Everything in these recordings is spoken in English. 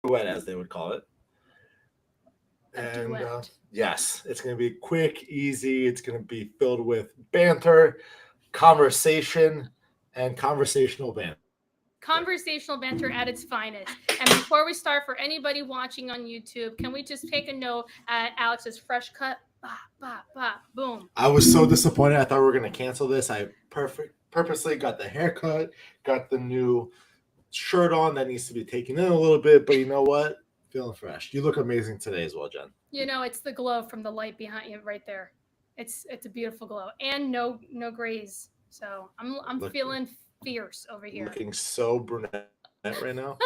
duet, as they would call it. A And duet. yes, it's going to be quick, easy. It's going to be filled with banter, conversation, and conversational banter. Conversational banter at its finest. And before we start, for anybody watching on YouTube, can we just take a note at Alex's fresh cut? Bah, bah, bah, boom. I was so disappointed. I thought we were going to cancel this. I purposely got the haircut, got the new shirt on that needs to be taken in a little bit. But you know what? Feeling fresh. You look amazing today as well, Jen. You know, it's the glow from the light behind you right there. It's a beautiful glow and no grays. So I'm Look, feeling fierce over here. looking so brunette right now.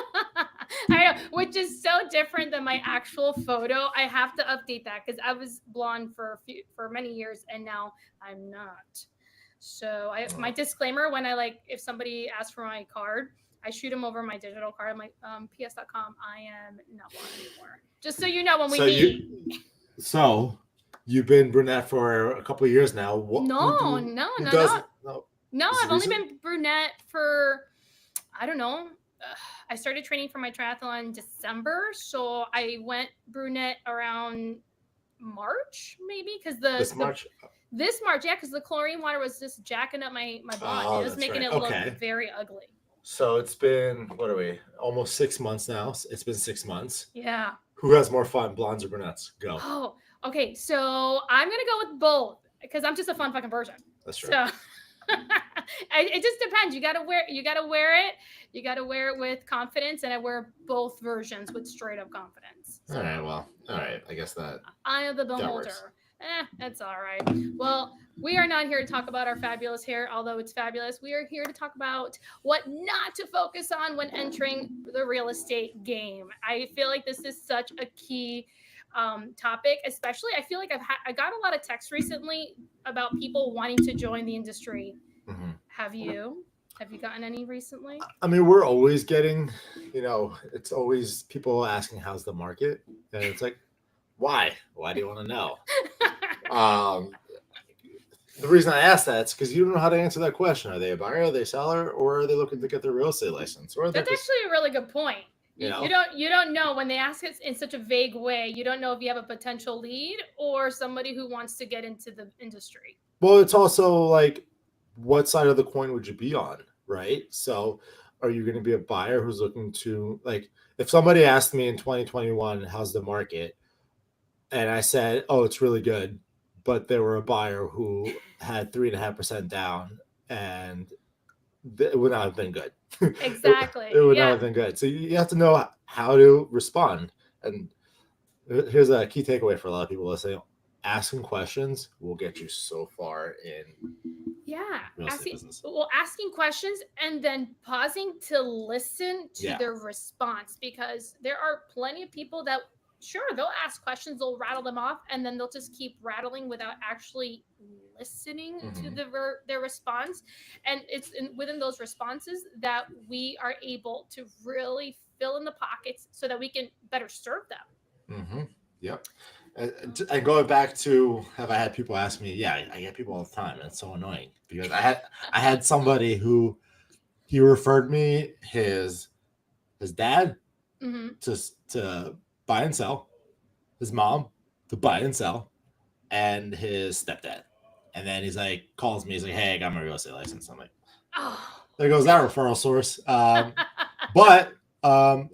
I know, which is so different than my actual photo. I have to update that because I was blonde for many years and now I'm not. So my disclaimer when I like if somebody asks for my card, I shoot them over my digital card. I'm like, ps.com. I am not blonde anymore. Just so you know when we So meet. so you've been brunette for a couple of years now. What? No, no, Who no, does? no. No, No, is it I've only recent? been brunette for I don't know. I started training for my triathlon in December, so I went brunette around March maybe because This the March. this March, yeah, because the chlorine water was just jacking up my blonde. It Oh, was that's making right. it look Okay. very ugly. So it's been what are we? Almost 6 months now. It's been 6 months. Yeah. Who has more fun, blondes or brunettes? Go. Oh, okay. So I'm gonna go with both because I'm just a fun fucking person. That's true. So it just depends. You gotta wear it. You gotta wear it with confidence, and I wear both versions with straight up confidence. All right. So Well. All right. I guess that I am the that works. beholder. It's all right. Well, we are not here to talk about our fabulous hair, although it's fabulous. We are here to talk about what not to focus on when entering the real estate game. I feel like this is such a key topic, especially I feel like I got a lot of texts recently about people wanting to join the industry. Hmm. Have you? Have you gotten any recently? I mean, we're always getting, it's always people asking how's the market, and it's like, why? Why do you want to know? Um, the reason I ask that is because you don't know how to answer that question. Are they a buyer? Are they a seller? Or are they looking to get their real estate license? Or are they That's just, actually a really good point. you You know? don't know when they ask it in such a vague way. You don't know if you have a potential lead or somebody who wants to get into the industry. Well, it's also like, what side of the coin would you be on, right? So, are you going to be a buyer who's looking to, like, if somebody asked me in 2021, how's the market? And I said, oh, it's really good. But there were a buyer who had 3.5% down, and it would not have been good. It Exactly. would not Yeah. have been good. So you have to know how to respond. And here's a key takeaway for a lot of people listening: asking questions will get you so far in Yeah. real estate business. Asking questions and then pausing to listen to Yeah. their response because there are plenty of people that sure they'll ask questions, they'll rattle them off, and then they'll just keep rattling without actually listening to Hmm. their response. And within those responses that we are able to really fill in the pockets so that we can better serve them. Hmm. Yep. And going back to have I had people ask me? Yeah, I get people all the time, and it's so annoying because I had somebody who he referred me his dad Hmm. to buy and sell, his mom to buy and sell, and his stepdad. And then he's like calls me. He's like, "Hey, I got my real estate license." I'm like, Oh. "There goes that referral source." But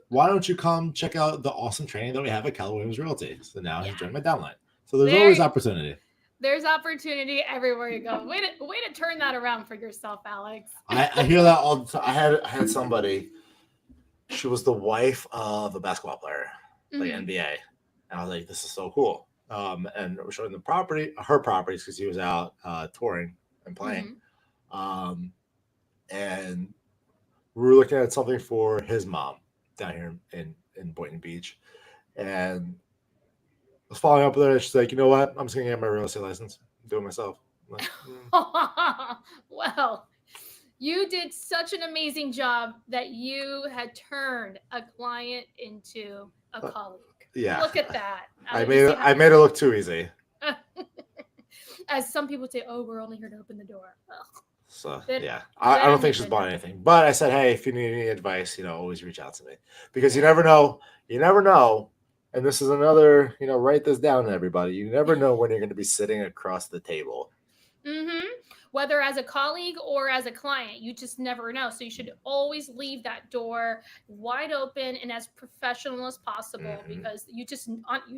why don't you come check out the awesome training that we have at Keller Williams Realty? So now Yeah. he's joined my downline. So there's There always opportunity. there's opportunity everywhere you go. Way to turn that around for yourself, Alex. I hear that all the time. I had somebody. She was the wife of a basketball player, like Hmm. NBA, and I was like, "This is so cool." And we're showing the property, her properties, because he was out touring and playing. Hmm. Um, and we were looking at something for his mom down here in Boynton Beach, and I was following up with her. She's like, "You know what? I'm just gonna get my real estate license, do it myself." I'm like, Well, you did such an amazing job that you had turned a client into a uh, colleague. yeah, Look at that. I You made see it. I made it look too easy. how, as some people say, "Oh, we're only here to open the door." Ugh. So Then- yeah, I don't think she's then- bought anything. But I said, hey, if you need any advice, always reach out to me, because you never know. You never know. And this is another, write this down, everybody. You never know when you're going to be sitting across the table. Mm-hmm. Whether as a colleague or as a client, you just never know. So you should always leave that door wide open and as professional as possible, because you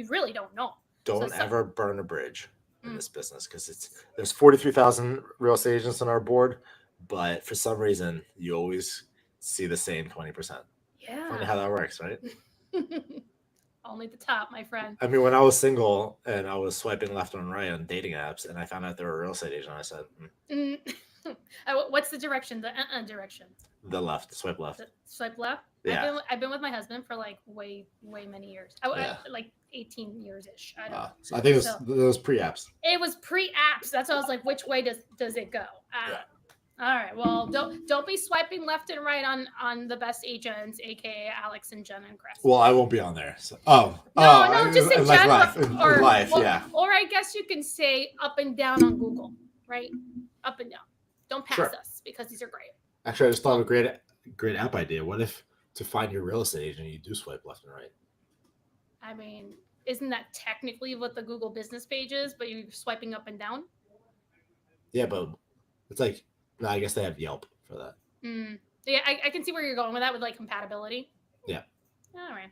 really don't know. Don't ever burn a bridge in this business, because there's 43,000 real estate agents on our board, but for some reason you always see the same 20%. Yeah. Funny how that works, right? Only the top, my friend. I mean, when I was single and I was swiping left and right on dating apps, and I found out they were a real estate agent, I said, What's the direction? The direction. The left, swipe left. Swipe left. Yeah. I've been with my husband for like way many years. Like 18 years ish. I don't know. So I think it was pre-apps. It was pre-apps. That's why I was like, which way does it go? All right. Well, don't be swiping left and right on the best agents, aka Alex and Jen and Chris. Well, I won't be on there. So. No, just in general. Life, yeah. Or I guess you can say up and down on Google, right? Up and down. Don't pass us, because these are great. Actually, I just thought of a great app idea. What if to find your real estate agent, you do swipe left and right? I mean, isn't that technically what the Google business page is, but you're swiping up and down? Yeah, but it's like, no, I guess they have Yelp for that. Yeah, I can see where you're going with that, with like compatibility. Yeah. All right.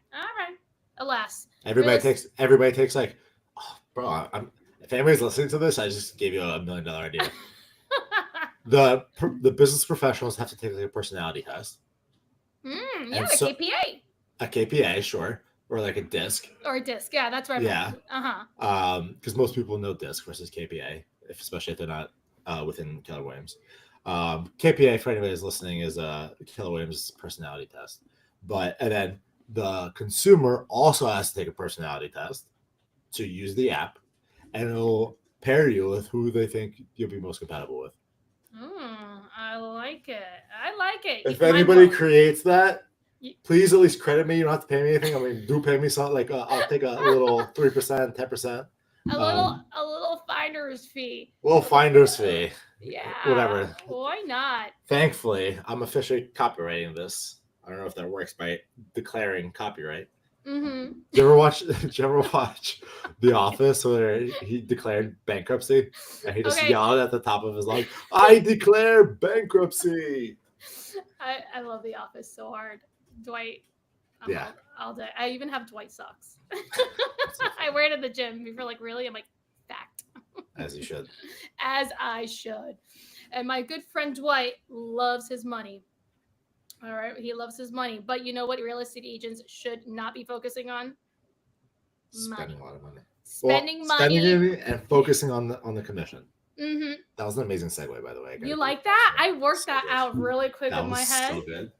Alas. Everybody takes like, oh, bro, if anybody's listening to this, I just gave you $1 million idea. The business professionals have to take like a personality test. Yeah, KPA. A KPA, sure. Or like a DISC. Or a DISC, yeah, that's right. Yeah. Because most people know DISC versus KPA, especially if they're not within Keller Williams. KPA, for anybody who's listening, is a Keller Williams personality test. And then the consumer also has to take a personality test to use the app, and it'll pair you with who they think you'll be most compatible with. I like it. If anybody creates that, please at least credit me. You don't have to pay me anything. I mean, do pay me something. Like I'll take a little 3%, 10%. A little finder's fee. Little finder's fee. Yeah. Whatever. Why not? Thankfully, I'm officially copywriting this. I don't know if that works by declaring copyright. Mm-hmm. Did you ever watch The Office where he declared bankruptcy and he just yelled at the top of his lungs, "I declare bankruptcy"? I love The Office so hard. Dwight. All day. I even have Dwight socks. I wear it at the gym. People are like, really? I'm like, fact. As you should. As I should. And my good friend Dwight loves his money. All right. He loves his money. But you know what real estate agents should not be focusing on? Spending a lot of money. Spending money. Spending it and focusing on the commission. Mm-hmm. That was an amazing segue, by the way. You like that? I worked that out really quick in my head. So good.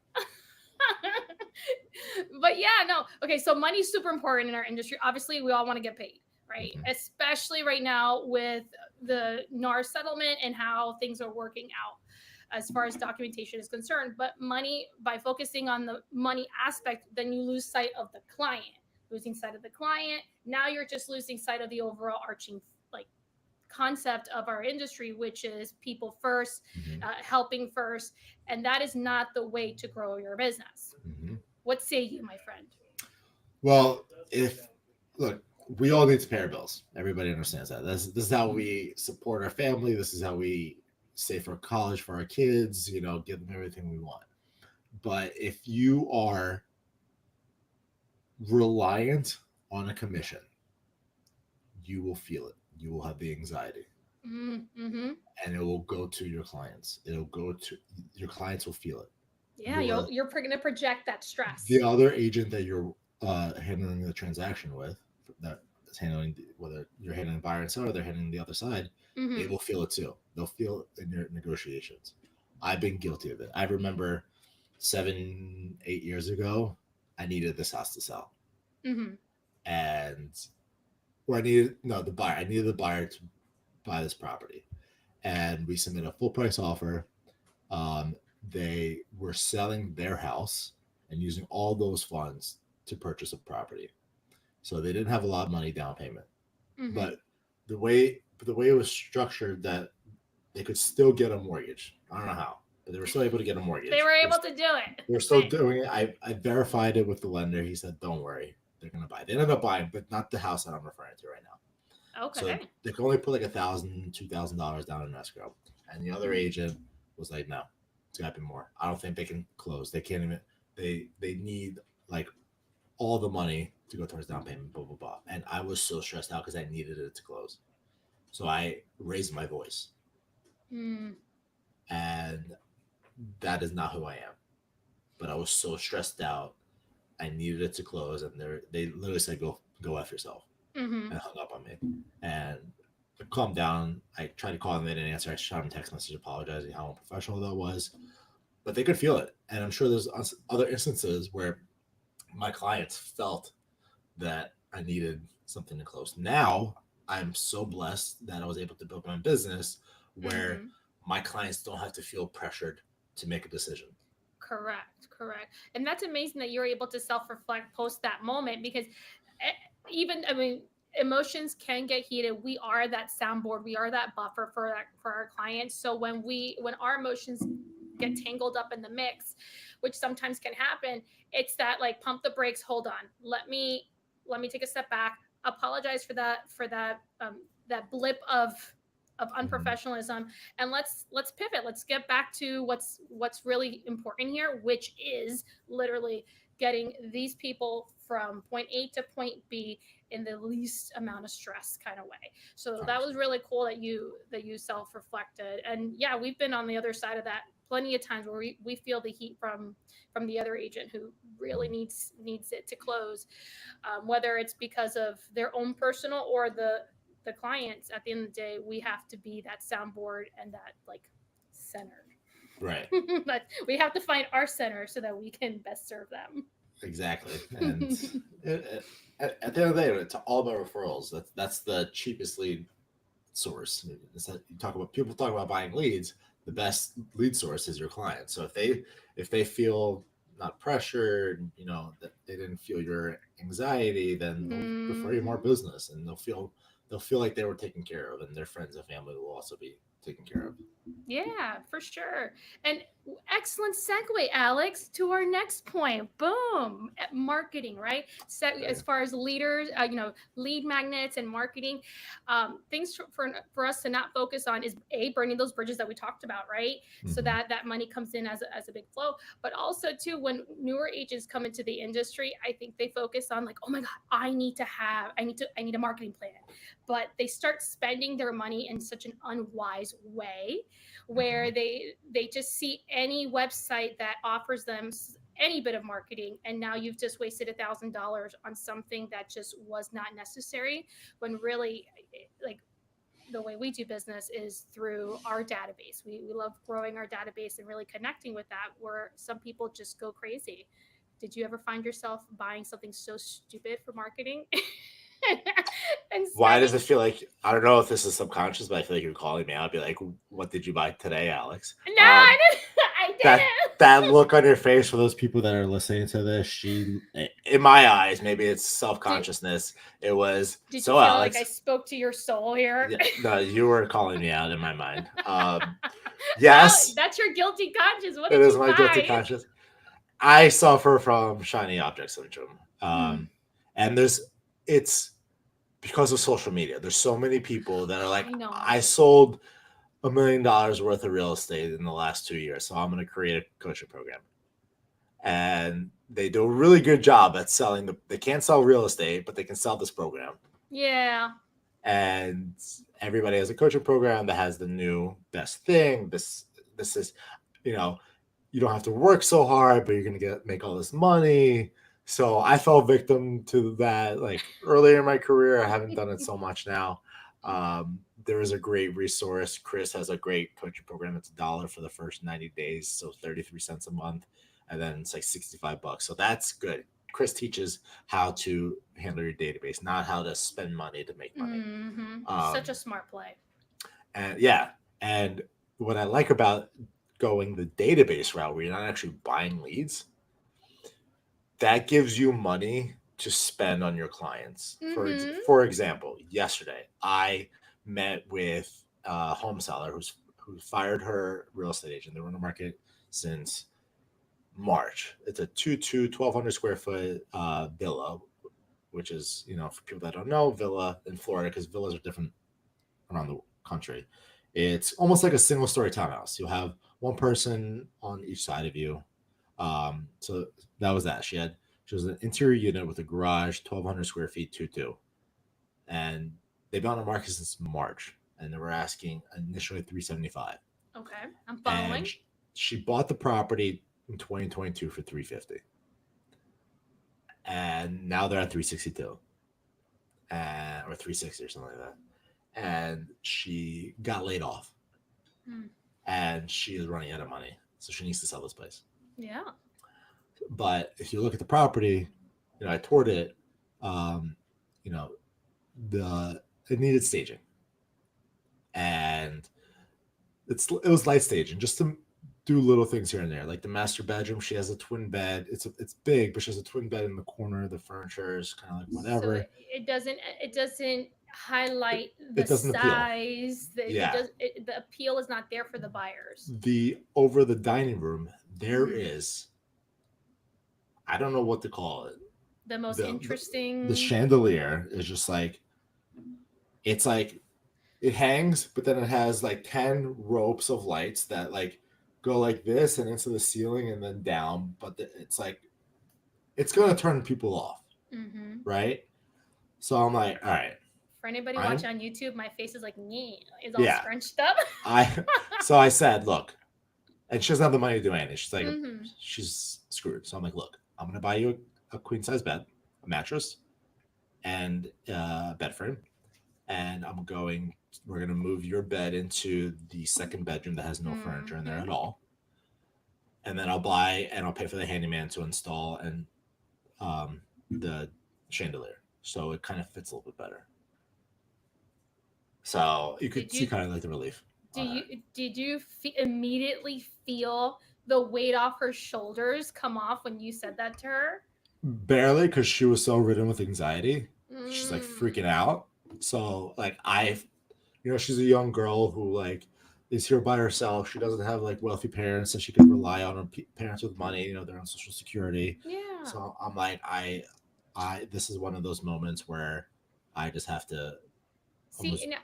But yeah, no. Okay, so money's super important in our industry. Obviously, we all want to get paid, right? Mm-hmm. Especially right now with the NAR settlement and how things are working out as far as documentation is concerned. But money, by focusing on the money aspect, then you lose sight of the client. Losing sight of the client, now you're just losing sight of the overall arching concept of our industry, which is people first, helping first, and that is not the way to grow your business. What say you, my friend? Well, we all need to pay our bills. Everybody understands that. This is how we support our family. This is how we save for college for our kids, give them everything we want. But if you are reliant on a commission, you will feel it. You will have the anxiety, and it will go to your clients. Your clients will feel it. Yeah, you're going to project that stress. The other agent that you're handling the transaction with, that is handling, whether you're handling buyer and seller, they're handling the other side, they will feel it too. They'll feel it in your negotiations. I've been guilty of it. I remember 7-8 years ago, I needed this house to sell. And I needed the buyer to buy this property. And we submitted a full price offer. They were selling their house and using all those funds to purchase a property. So they didn't have a lot of money down payment. But the way it was structured, that they could still get a mortgage. I don't know how, but they were still able to get a mortgage. They were able to do it. They're still doing it. I verified it with the lender. He said, "Don't worry, they're gonna buy." They ended up buying, but not the house that I'm referring to right now. Okay. So they can only put like $1,000, $2,000 down in escrow. And the other agent was like, "No, it's gotta be more. I don't think they can close. They can't even. They need like all the money to go towards down payment. Blah blah blah." And I was so stressed out because I needed it to close. So I raised my voice, Mm. and that is not who I am. But I was so stressed out. I needed it to close, and they literally said, "Go f yourself," Mm-hmm. and hung up on me. And I calmed down. I tried to call them, they didn't answer. I shot them a text message apologizing how unprofessional that was, but they could feel it. And I'm sure there's other instances where my clients felt that I needed something to close. Now I'm so blessed that I was able to build my business where Mm-hmm. my clients don't have to feel pressured to make a decision. Correct. And that's amazing that you're able to self-reflect post that moment because even, I mean, emotions can get heated. We are that soundboard. We are that buffer for our clients. So when our emotions get tangled up in the mix, which sometimes can happen, it's that like pump the brakes, hold on. Let me take a step back. Apologize for that blip of unprofessionalism, and let's pivot. Let's get back to what's really important here, which is literally getting these people from point A to point B in the least amount of stress kind of way. So that was really cool that you self-reflected. And yeah, we've been on the other side of that plenty of times where we feel the heat from the other agent who really needs it to close, whether it's because of their own personal or the clients. At the end of the day, we have to be that soundboard and that like center. Right. But we have to find our center so that we can best serve them. Exactly. And at the end of the day, it's all about referrals. That's the cheapest lead source. You talk about people talk about buying leads. The best lead source is your client. So if they feel not pressured, that they didn't feel your anxiety, then they'll refer you more business, and they'll feel like they were taken care of, and their friends and family will also be taken care of. Yeah, for sure. And excellent segue, Alex, to our next point. Boom, marketing, right? So as far as leaders, lead magnets and marketing, things for us to not focus on is burning those bridges that we talked about, right? So that money comes in as a big flow. But also too, when newer agents come into the industry, I think they focus on like, oh my God, I need a marketing plan. But they start spending their money in such an unwise way where they just see any website that offers them any bit of marketing, and now you've just wasted $1,000 on something that just was not necessary, when really, like, the way we do business is through our database. We love growing our database and really connecting with that, where some people just go crazy. Did you ever find yourself buying something so stupid for marketing? And Why does spending it feel like, I don't know if this is subconscious, but I feel like you're calling me out? I'd be like, "What did you buy today, Alex?" No, I didn't. I didn't. That look on your face for those people that are listening to this, in my eyes, maybe it's self-consciousness. It was, Did so you feel Alex, like I spoke to your soul here? yeah, no, you were calling me out in my mind. Well, Yes, that's your guilty conscience. What it did is you my guilty buy? conscience. I suffer from shiny object syndrome. And it's because of social media. There's so many people that are like, I know. I sold $1 million worth of real estate in the last 2 years, so I'm going to create a coaching program. And they do a really good job at selling they can't sell real estate, but they can sell this program. Yeah. And everybody has a coaching program that has the new best thing. This is, you don't have to work so hard, but you're going to make all this money. So I fell victim to that like earlier in my career. I haven't done it so much now. There is a great resource. Chris has a great coaching program. It's $1 for the first 90 days, so 33 cents a month, and then it's like $65. So that's good. Chris teaches how to handle your database, not how to spend money to make money. Such a smart play. And what I like about going the database route, where you're not actually buying leads, that gives you money to spend on your clients. For example, yesterday I met with a home seller who who fired her real estate agent. They were on the market since March. It's a 1,200 square foot villa, which is, for people that don't know, villa in Florida, because villas are different around the country. It's almost like a single story townhouse. You'll have one person on each side of you. So that was that. She was an interior unit with a garage, 1,200 square feet, 2-2. And they've been on the market since March, and they were asking initially 375. Okay, I'm following. And she bought the property in 2022 for 350, and now they're at 362, or 360 or something like that. And she got laid off, and she is running out of money, so she needs to sell this place. Yeah. But if you look at the property, I toured it. It needed staging, and it was light staging just to do little things here and there. Like the master bedroom, she has a twin bed. It's big, but she has a twin bed in the corner. The furniture is kind of like whatever. So it doesn't highlight the It doesn't appeal. size. The appeal is not there for the buyers. Over the dining room, there is, I don't know what to call it. The most interesting. The chandelier is just like, it's like it hangs, but then it has like 10 ropes of lights that like go like this and into the ceiling and then down. But it's like, it's going to turn people off. Right? So I'm like, all right. For anybody watching on YouTube, my face is like, it's all scrunched up. So I said, look, and she doesn't have the money to do anything. She's like, she's screwed. So I'm like, look, I'm going to buy you a queen size bed, a mattress, and a bed frame. And we're going to move your bed into the second bedroom that has no furniture in there at all. And then I'll pay for the handyman to install and the chandelier. So it kind of fits a little bit better. So you could see kind of like the relief. Did you immediately feel the weight off her shoulders come off when you said that to her? Barely, because she was so ridden with anxiety. She's like freaking out. So like she's a young girl who like is here by herself. She doesn't have like wealthy parents that she can rely on, or parents with money. They're on Social Security. Yeah. So I'm like, this is one of those moments where I just have to see.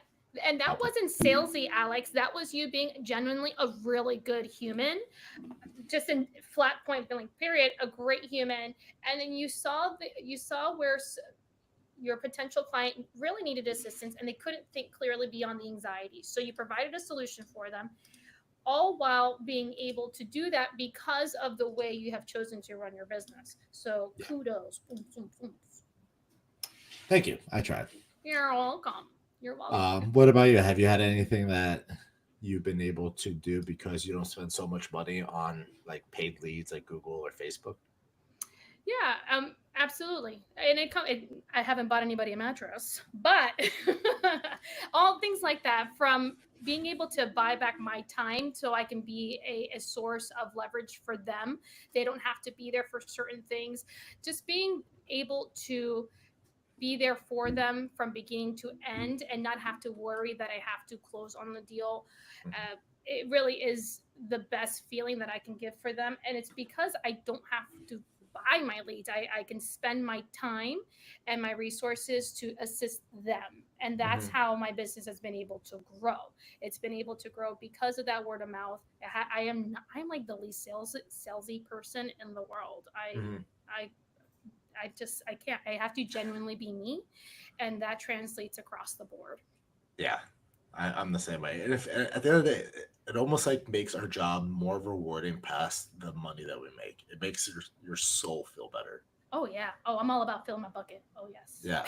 And that wasn't salesy, Alex. That was you being genuinely a really good human, just in flat point blank period, a great human. And then you saw where your potential client really needed assistance, and they couldn't think clearly beyond the anxiety. So you provided a solution for them, all while being able to do that because of the way you have chosen to run your business. So kudos. Thank you. I tried. You're welcome. You're welcome. What about you? Have you had anything that you've been able to do because you don't spend so much money on like paid leads like Google or Facebook? Yeah, absolutely. And I haven't bought anybody a mattress, but all things like that, from being able to buy back my time so I can be a source of leverage for them. They don't have to be there for certain things. Just being able to be there for them from beginning to end and not have to worry that I have to close on the deal. It really is the best feeling that I can give for them. And it's because I don't have to buy my leads. I can spend my time and my resources to assist them. And that's how my business has been able to grow. It's been able to grow because of that word of mouth. I'm like the least salesy person in the world. I can't. I have to genuinely be me, and that translates across the board. Yeah, I'm the same way. And if at the end of the day, it almost like makes our job more rewarding past the money that we make. It makes your soul feel better. Oh yeah. Oh, I'm all about filling my bucket. Oh yes. Yeah.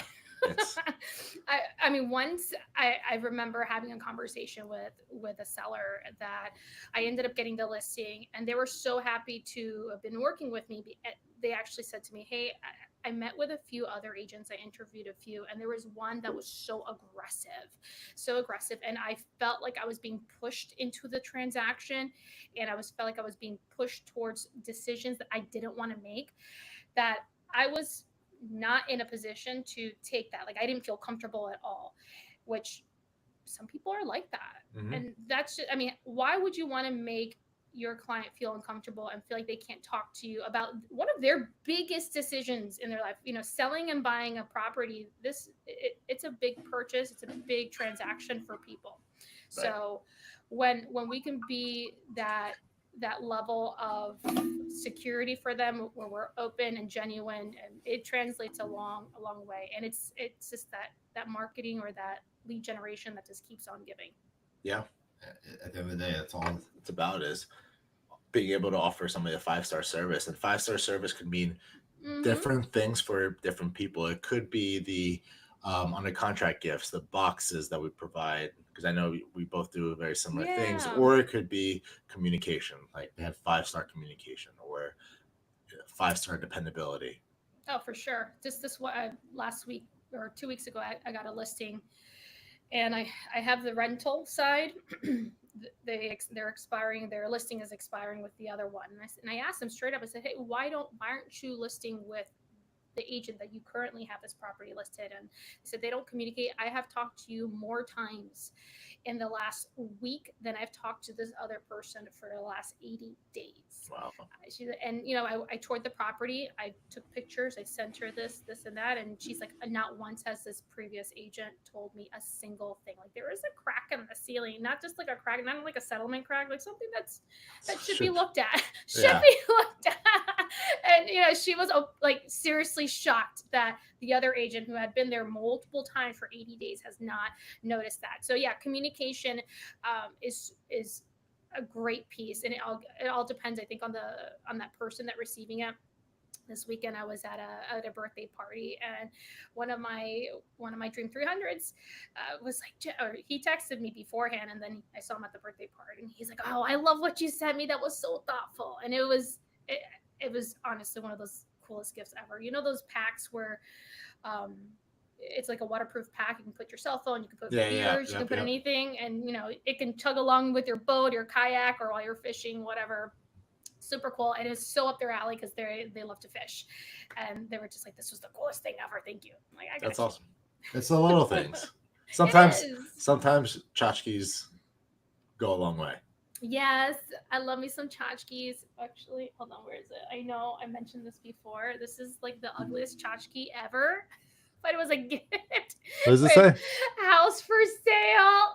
I mean, once I remember having a conversation with a seller that I ended up getting the listing, and they were so happy to have been working with me. They actually said to me, hey, I met with a few other agents. I interviewed a few, and there was one that was so aggressive. And I felt like I was being pushed into the transaction, and felt like I was being pushed towards decisions that I didn't want to make, that I was not in a position to take that. Like I didn't feel comfortable at all, which some people are like that. Mhm. And that's just, I mean, why would you want to make your client feel uncomfortable and feel like they can't talk to you about one of their biggest decisions in their life? Selling and buying a property, it's a big purchase, it's a big transaction for people. Right. So when we can be that level of security for them, where we're open and genuine, and it translates a long way. And it's just that marketing or that lead generation that just keeps on giving. Yeah. At the end of the day, that's all it's about, is being able to offer somebody a 5-star service. And 5-star service could mean different things for different people. It could be the under contract gifts, the boxes that we provide, because I know we both do very similar things. Yeah. Or it could be communication, like they have 5-star communication or 5-star dependability. Oh, for sure. Just this last week or 2 weeks ago, I got a listing, and I have the rental side. They're expiring. Their listing is expiring with the other one, and I asked them straight up. I said, "Hey, why aren't you listing with the agent that you currently have this property listed?" And they said they don't communicate. I have talked to you more times in the last week than I've talked to this other person for the last 80 days. Wow. And I toured the property. I took pictures. I sent her this and that. And she's like, not once has this previous agent told me a single thing. Like, there is a crack in the ceiling, not just like a crack, not like a settlement crack, like something that should be looked at. Be looked at. And she was like seriously shocked that the other agent, who had been there multiple times for 80 days, has not noticed that. So yeah, communication is a great piece, and it all depends, I think, on that person that receiving it. This weekend I was at a birthday party, and one of my Dream 300s was like, or he texted me beforehand, and then I saw him at the birthday party, and he's like, "Oh, I love what you sent me. That was so thoughtful." And it was honestly one of those coolest gifts ever. Those packs where it's like a waterproof pack. You can put your cell phone, you can put beers, you can put anything, and it can chug along with your boat, your kayak, or while you're fishing, whatever. Super cool. And it's so up their alley because they love to fish, and they were just like, "This was the coolest thing ever. Thank you." I'm like, that's awesome. It's the little things. Sometimes tchotchkes go a long way. Yes, I love me some tchotchkes. Actually, hold on, where is it? I know I mentioned this before. This is like the ugliest tchotchke ever, but it was a gift. What does it say? House for sale.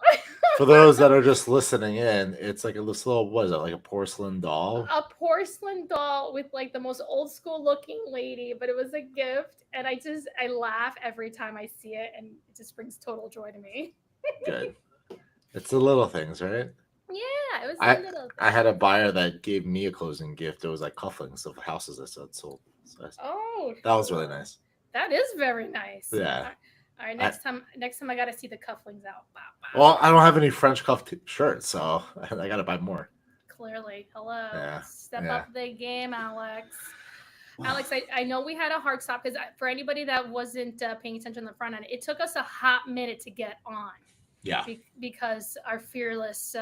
For those that are just listening in, it's like this little, what is it, like a porcelain doll? A porcelain doll with like the most old school looking lady, but it was a gift, and I laugh every time I see it, and it just brings total joy to me. Good. It's the little things, right? Yeah, it was a little thing. I had a buyer that gave me a closing gift. It was like cufflinks of houses I said sold. So that was really nice. That is very nice. Yeah. All right, next time I got to see the cufflinks out. Well, I don't have any French cuff shirts, so I got to buy more. Clearly. Hello. Yeah. Step up the game, Alex. Alex, I know we had a hard stop, because for anybody that wasn't paying attention on the front end, it took us a hot minute to get on. Yeah. Because our fearless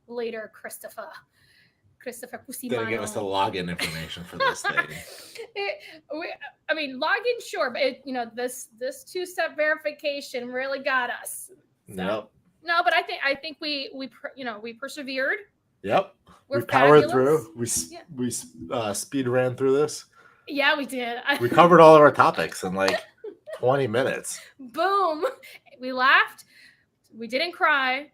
leader, Christopher Cusimano, Gonna give us the login information for this thing. Login, sure, but this 2-step verification really got us. So, Yep. No, but I think we persevered. Yep. We powered through. We speed ran through this. Yeah, we did. We covered all of our topics in like 20 minutes. Boom. We laughed. We didn't cry.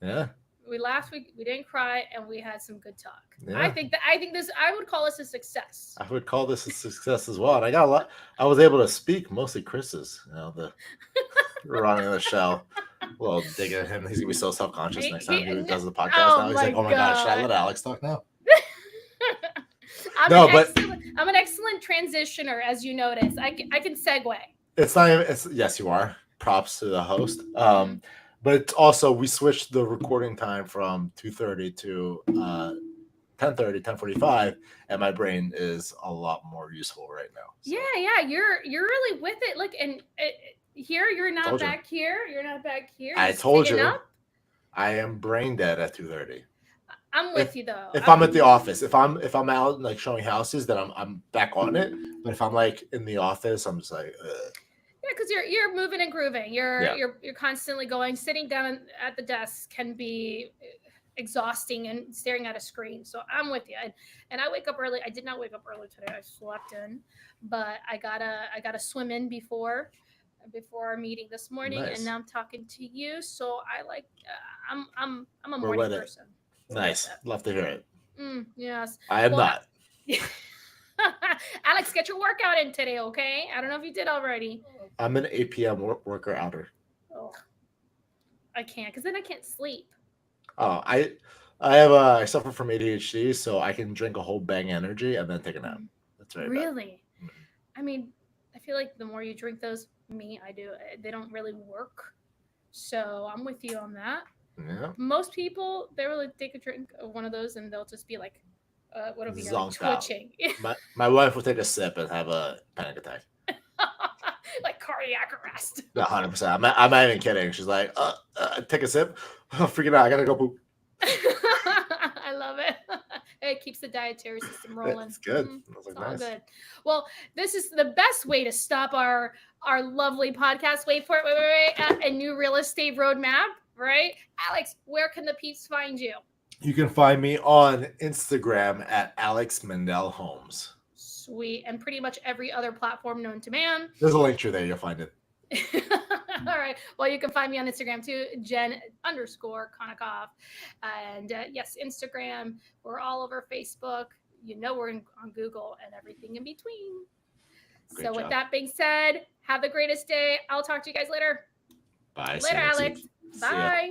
Yeah. We laughed. We didn't cry, and we had some good talk. Yeah. I think this. I would call this a success. I would call this a success as well. And I got a lot. I was able to speak, mostly Chris's. The running the show. Well, dig at him. He's gonna be so self-conscious next time he does the podcast. Now he's like, "Oh my god, should I let Alex talk now?" I'm an excellent transitioner, as you notice. I can segue. It's not even. Yes, you are. Props to the host. But it's also, we switched the recording time from 2:30 to 10:30, 10:45, and my brain is a lot more useful right now. So. Yeah, you're really with it. Like, and here you're not back here. You're not back here. I told you. I am brain dead at 2:30. I'm with you though. If I'm at the office, if I'm out like showing houses, then I'm back on it. But if I'm like in the office, I'm just like. Yeah, because you're moving and grooving. Yeah. You're constantly going. Sitting down at the desk can be exhausting and staring at a screen. So I'm with you. And I wake up early. I did not wake up early today. I slept in, but I gotta swim in before our meeting this morning, Nice. and now I'm talking to you. So I like I'm a We're morning with it. person. Nice. Love to hear it. Yes. I am Well, not. Alex, get your workout in today, okay? I don't know if you did already. I'm an 8 p.m. worker outer. Oh, I can't, because then I can't sleep. Oh, I suffer from ADHD, so I can drink a whole Bang Energy and then take a nap. That's very bad. Really? I mean, I feel like the more you drink those, I do. They don't really work. So I'm with you on that. Yeah. Most people, they will take a drink of one of those and they'll just be like, what are we like, Zonked out. twitching? My wife will take a sip and have a panic attack. Like cardiac arrest. 100%. I'm not even kidding. She's like, take a sip. I'm freaking out. I gotta go poop. I love it. It keeps the dietary system rolling. It's good. It's Like, all nice. good. Well, this is the best way to stop our lovely podcast. Wait for it. Wait. A new real estate roadmap, right? Alex, where can the peeps find you? You can find me on Instagram at Alex Mendel Homes. Sweet. And pretty much every other platform known to man. There's a link through there. You'll find it. All right. Well, you can find me on Instagram too, Jen_Konikoff. And yes, Instagram. We're all over Facebook. We're on Google and everything in between. Great So with job. that being said, have the greatest day. I'll talk to you guys later. Bye. See Later, you next Alex. week. See ya. Bye.